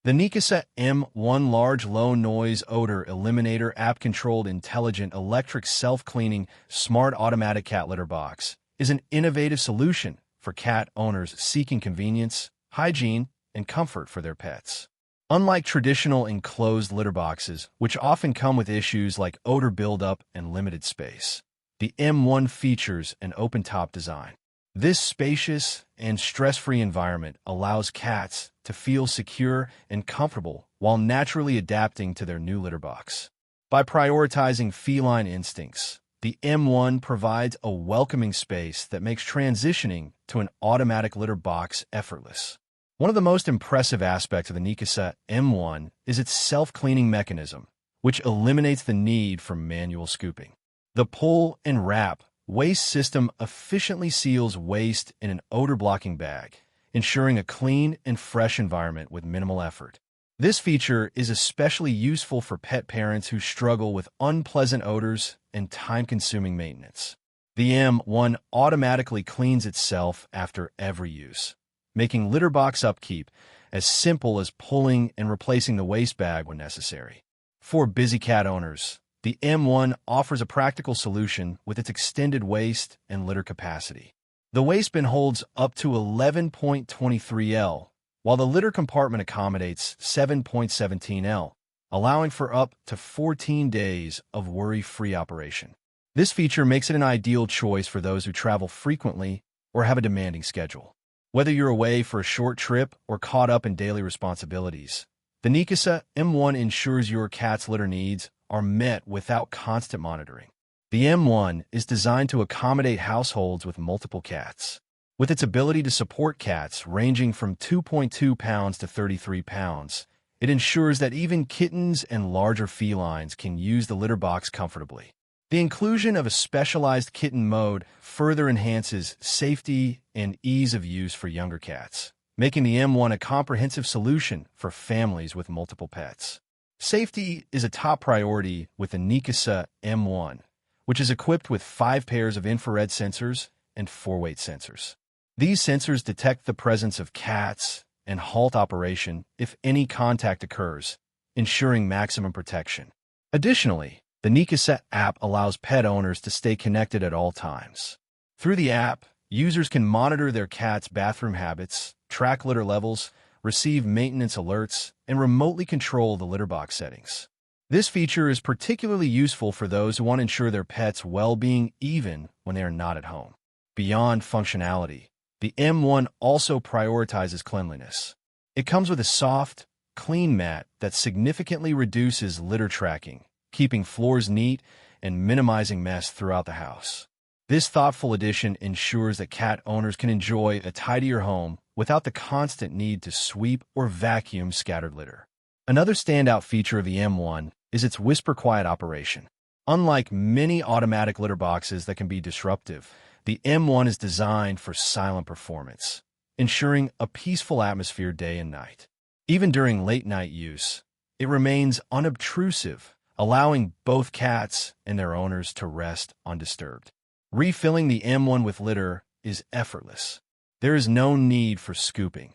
The Neakasa M1 large low-noise odor eliminator app-controlled intelligent electric self-cleaning smart automatic cat litter box is an innovative solution for cat owners seeking convenience, hygiene, and comfort for their pets. Unlike traditional enclosed litter boxes, which often come with issues like odor buildup and limited space, the M1 features an open-top design. This spacious and stress-free environment allows cats to feel secure and comfortable while naturally adapting to their new litter box. By prioritizing feline instincts, the M1 provides a welcoming space that makes transitioning to an automatic litter box effortless. One of the most impressive aspects of the Neakasa M1 is its self-cleaning mechanism, which eliminates the need for manual scooping. The pull and wrap waste system efficiently seals waste in an odor-blocking bag, ensuring a clean and fresh environment with minimal effort. This feature is especially useful for pet parents who struggle with unpleasant odors and time-consuming maintenance. The M1 automatically cleans itself after every use, making litter box upkeep as simple as pulling and replacing the waste bag when necessary. For busy cat owners, the M1 offers a practical solution with its extended waste and litter capacity. The waste bin holds up to 11.23 L, while the litter compartment accommodates 7.17 L, allowing for up to 14 days of worry-free operation. This feature makes it an ideal choice for those who travel frequently or have a demanding schedule. Whether you're away for a short trip or caught up in daily responsibilities, the Neakasa M1 ensures your cat's litter needs are met without constant monitoring. The M1 is designed to accommodate households with multiple cats. With its ability to support cats ranging from 2.2 pounds to 33 pounds, it ensures that even kittens and larger felines can use the litter box comfortably. The inclusion of a specialized kitten mode further enhances safety and ease of use for younger cats, making the M1 a comprehensive solution for families with multiple pets. Safety is a top priority with the Neakasa M1, which is equipped with 5 pairs of infrared sensors and 4 weight sensors. These sensors detect the presence of cats and halt operation if any contact occurs, ensuring maximum protection. Additionally, the Neakasa app allows pet owners to stay connected at all times. Through the app, users can monitor their cat's bathroom habits, track litter levels, receive maintenance alerts, and remotely control the litter box settings. This feature is particularly useful for those who want to ensure their pet's well-being even when they are not at home. Beyond functionality, the M1 also prioritizes cleanliness. It comes with a soft, clean mat that significantly reduces litter tracking, keeping floors neat and minimizing mess throughout the house. This thoughtful addition ensures that cat owners can enjoy a tidier home without the constant need to sweep or vacuum scattered litter. Another standout feature of the M1 is its whisper-quiet operation. Unlike many automatic litter boxes that can be disruptive, the M1 is designed for silent performance, ensuring a peaceful atmosphere day and night. Even during late-night use, it remains unobtrusive, allowing both cats and their owners to rest undisturbed. Refilling the M1 with litter is effortless. There is no need for scooping.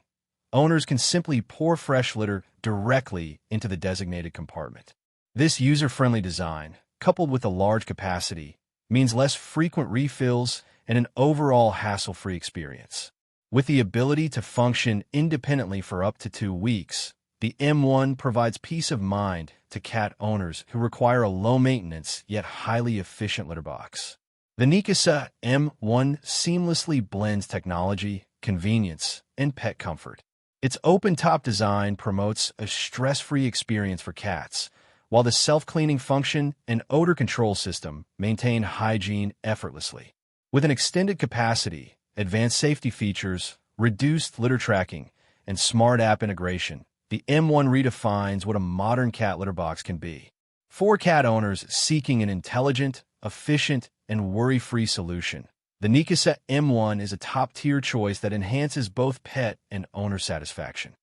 Owners can simply pour fresh litter directly into the designated compartment. This user-friendly design, coupled with a large capacity, means less frequent refills and an overall hassle-free experience. With the ability to function independently for up to 2 weeks, the M1 provides peace of mind to cat owners who require a low-maintenance yet highly efficient litter box. The Neakasa M1 seamlessly blends technology, convenience, and pet comfort. Its open-top design promotes a stress-free experience for cats, while the self-cleaning function and odor control system maintain hygiene effortlessly. With an extended capacity, advanced safety features, reduced litter tracking, and smart app integration, the M1 redefines what a modern cat litter box can be. For cat owners seeking an intelligent, efficient, and worry-free solution, the Neakasa M1 is a top-tier choice that enhances both pet and owner satisfaction.